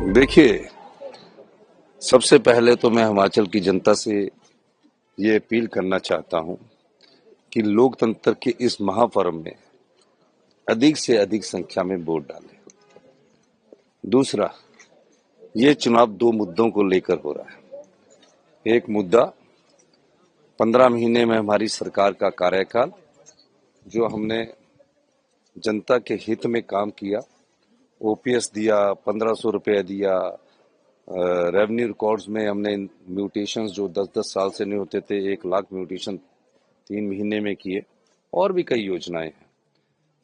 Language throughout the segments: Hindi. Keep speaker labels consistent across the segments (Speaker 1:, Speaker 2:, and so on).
Speaker 1: देखिए, सबसे पहले तो मैं हिमाचल की जनता से ये अपील करना चाहता हूँ कि लोकतंत्र के इस महापर्व में अधिक से अधिक संख्या में वोट डालें। दूसरा, ये चुनाव 2 मुद्दों को लेकर हो रहा है। एक मुद्दा 15 महीने में हमारी सरकार का कार्यकाल, जो हमने जनता के हित में काम किया, ओपीएस दिया, 1500 रुपये दिया, रेवेन्यू रिकॉर्ड्स में हमने म्यूटेशंस जो 10-10 साल से नहीं होते थे, 1 लाख म्यूटेशन 3 महीने में किए। और भी कई योजनाएं हैं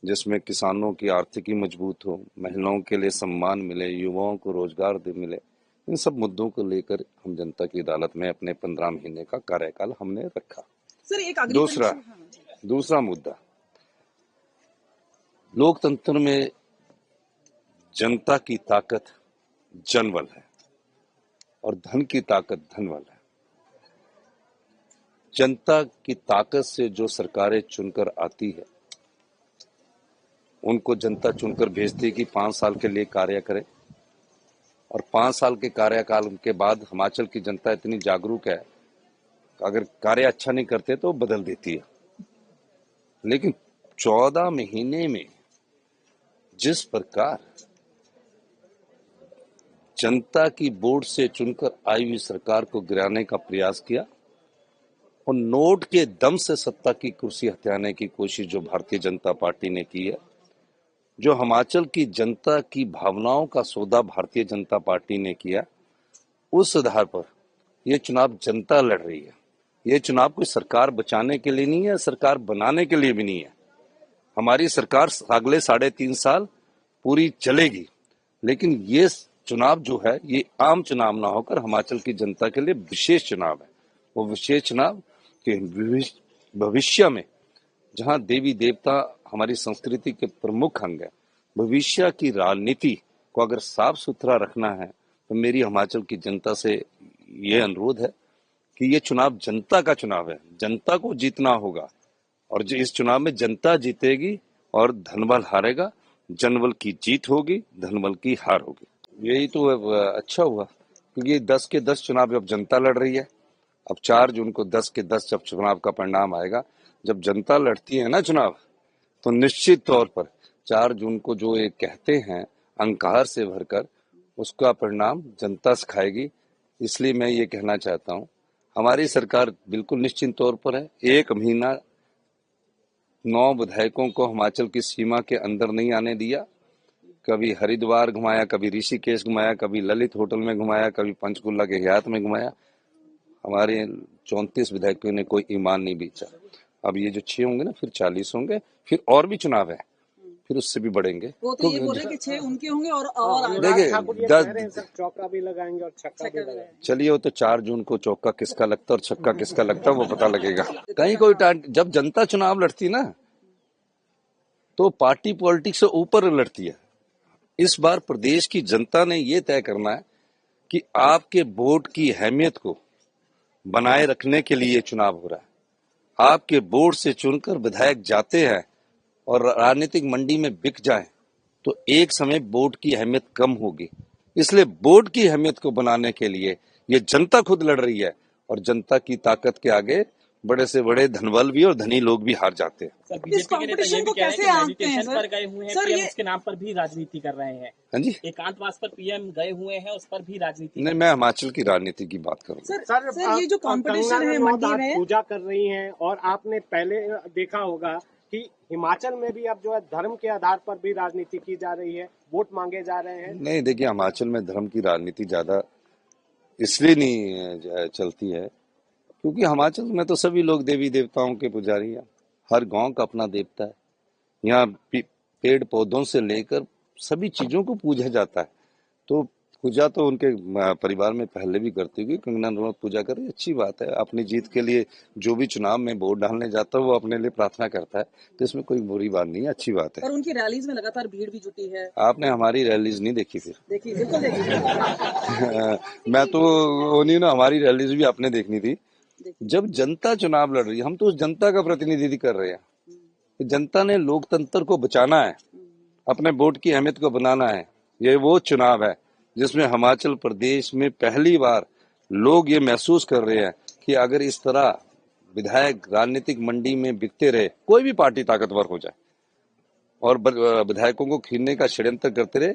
Speaker 1: जिसमें किसानों की आर्थिकी मजबूत हो, महिलाओं के लिए सम्मान मिले, युवाओं को रोजगार मिले। इन सब मुद्दों को लेकर हम जनता की अदालत में अपने 15 महीने का कार्यकाल हमने रखा।
Speaker 2: सर एक
Speaker 1: दूसरा मुद्दा, लोकतंत्र में जनता की ताकत जनबल है और धन की ताकत धनबल है। जनता की ताकत से जो सरकारें चुनकर आती है, उनको जनता चुनकर भेजती है कि 5 साल के लिए कार्य करें, और 5 साल के कार्यकाल के बाद हिमाचल की जनता इतनी जागरूक है, अगर कार्य अच्छा नहीं करते तो बदल देती है। लेकिन 14 महीने में जिस प्रकार जनता की वोट से चुनकर आई हुई सरकार को गिराने का प्रयास किया और नोट के दम से सत्ता की कुर्सी हथियाने की कोशिश जो भारतीय जनता पार्टी ने की है, जो हिमाचल की जनता की भावनाओं का सौदा भारतीय जनता पार्टी ने किया, उस आधार पर यह चुनाव जनता लड़ रही है। ये चुनाव कोई सरकार बचाने के लिए नहीं है, सरकार बनाने के लिए भी नहीं है। हमारी सरकार अगले 3.5 साल पूरी चलेगी, लेकिन ये चुनाव जो है ये आम चुनाव ना होकर हिमाचल की जनता के लिए विशेष चुनाव है। वो विशेष चुनाव के भविष्य में, जहां देवी देवता हमारी संस्कृति के प्रमुख अंग है, भविष्य की राजनीति को अगर साफ सुथरा रखना है तो मेरी हिमाचल की जनता से ये अनुरोध है कि ये चुनाव जनता का चुनाव है, जनता को जीतना होगा, और जो इस चुनाव में जनता जीतेगी और धनबल हारेगा। जनबल की जीत होगी, धनबल की हार होगी। यही तो अच्छा हुआ, क्योंकि 10 के 10 चुनाव अब जनता लड़ रही है। अब 4 जून को 10 के 10 जब चुनाव का परिणाम आएगा, जब जनता लड़ती है ना चुनाव, तो निश्चित तौर पर 4 जून को जो ये कहते हैं अहंकार से भरकर, उसका परिणाम जनता सिखाएगी। इसलिए मैं ये कहना चाहता हूँ, हमारी सरकार बिल्कुल निश्चित तौर पर है। 1 महीना 9 विधायकों को हिमाचल की सीमा के अंदर नहीं आने दिया। कभी हरिद्वार घुमाया, कभी ऋषिकेश घुमाया, कभी ललित होटल में घुमाया, कभी पंचकुला के हयात में घुमाया। हमारे 34 विधायकों ने कोई ईमान नहीं बेचा। अब ये जो 6 होंगे ना, फिर 40 होंगे, फिर और भी चुनाव है, फिर उससे भी बढ़ेंगे।
Speaker 2: वो तो ये बोल रहे कि 6 उनके होंगे और
Speaker 1: देखिए 10
Speaker 3: चौका भी लगाएंगे और छक्का भी लगाएंगे।
Speaker 1: चलिए, वो तो 4 जून को चौका किसका लगता है और छक्का किसका लगता है वो पता लगेगा। कहीं कोई जब जनता चुनाव लड़ती ना, तो पार्टी पॉलिटिक्स से ऊपर लड़ती है। इस बार प्रदेश की जनता ने ये तय करना है कि आपके वोट की अहमियत को बनाए रखने के लिए चुनाव हो रहा है। आपके वोट से चुनकर विधायक जाते हैं और राजनीतिक मंडी में बिक जाएं, तो एक समय वोट की अहमियत कम होगी। इसलिए वोट की अहमियत को बनाने के लिए ये जनता खुद लड़ रही है, और जनता की ताकत के आगे बड़े से बड़े धनबल भी और धनी लोग भी हार जाते हैं।
Speaker 3: सर, बीजेपी के नेता ये भी कह रहे हैं कि मेडिटेशन पर गए हुए हैं, पीएम उसके नाम पर भी राजनीति कर रहे हैं।
Speaker 1: हाँ जी,
Speaker 3: एकांतवास पर पीएम गए हुए हैं, उस पर भी राजनीति।
Speaker 1: नहीं, मैं हिमाचल की राजनीति की बात करूंगा।
Speaker 2: सर ये जो कंपटीशन है मंडी में,
Speaker 4: पूजा कर रही हैं, और आपने पहले देखा होगा कि हिमाचल में भी अब जो है धर्म के आधार पर भी राजनीति की जा रही है, वोट मांगे जा रहे हैं।
Speaker 1: नहीं, देखिए, हिमाचल में धर्म की राजनीति ज्यादा इसलिए नहीं चलती है क्योंकि हिमाचल में तो सभी लोग देवी देवताओं के पुजारी हैं। हर गांव का अपना देवता है। यहाँ पेड़ पौधों से लेकर सभी चीजों को पूजा जाता है। तो पूजा तो उनके परिवार में पहले भी करती हुई, कंगना रनौत पूजा कर रही, अच्छी बात है। अपनी जीत के लिए जो भी चुनाव में वोट डालने जाता है वो अपने लिए प्रार्थना करता है, तो इसमें कोई बुरी बात नहीं है, अच्छी बात है।
Speaker 2: और उनकी रैलीज में लगातार भीड़ भी जुटी है।
Speaker 1: आपने हमारी रैलीज नहीं देखी? फिर
Speaker 2: देखिए, बिल्कुल देखिए।
Speaker 1: मैं तो नहीं ना, हमारी रैलीज भी आपने देखनी थी। जब जनता चुनाव लड़ रही है, हम तो उस जनता का प्रतिनिधित्व कर रहे हैं। जनता ने लोकतंत्र को बचाना है, अपने वोट की अहमियत को बनाना है। ये वो चुनाव है जिसमें हिमाचल प्रदेश में पहली बार लोग ये महसूस कर रहे हैं कि अगर इस तरह विधायक राजनीतिक मंडी में बिकते रहे, कोई भी पार्टी ताकतवर हो जाए और विधायकों को खींचने का षड्यंत्र करते रहे,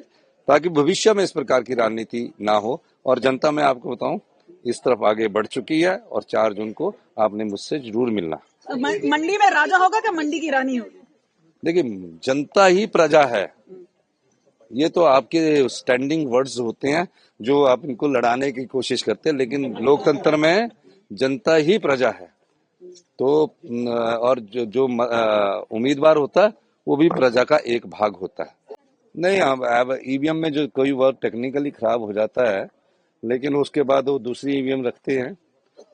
Speaker 1: ताकि भविष्य में इस प्रकार की राजनीति ना हो। और जनता, मैं आपको बताऊं, इस तरफ आगे बढ़ चुकी है और 4 जून को आपने मुझसे जरूर मिलना।
Speaker 2: मंडी में राजा होगा क्या मंडी की रानी होगी?
Speaker 1: देखिए, जनता ही प्रजा है। ये तो आपके स्टैंडिंग वर्ड्स होते हैं जो आप इनको लड़ाने की कोशिश करते हैं, लेकिन लोकतंत्र में जनता ही प्रजा है। तो और जो उम्मीदवार होता है वो भी प्रजा का एक भाग होता है। नहीं, अब ईवीएम में जो कोई वर्ड टेक्निकली खराब हो जाता है, लेकिन उसके बाद वो दूसरी ईवीएम रखते हैं।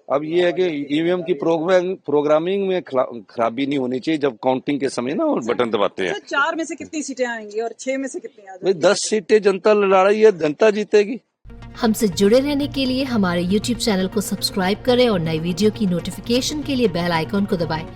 Speaker 1: अब ये है कि ईवीएम की प्रोग्रामिंग में खराबी नहीं होनी चाहिए जब काउंटिंग के समय ना वो बटन दबाते हैं।
Speaker 2: 4 में से कितनी सीटें आएंगी और 6 में से कितनी आ
Speaker 1: भाई 10 सीटें जनता लड़ा रही है, जनता जीतेगी।
Speaker 5: हमसे जुड़े रहने के लिए हमारे YouTube चैनल को सब्सक्राइब करें और नई वीडियो की नोटिफिकेशन के लिए बेल आइकॉन को दबाएं।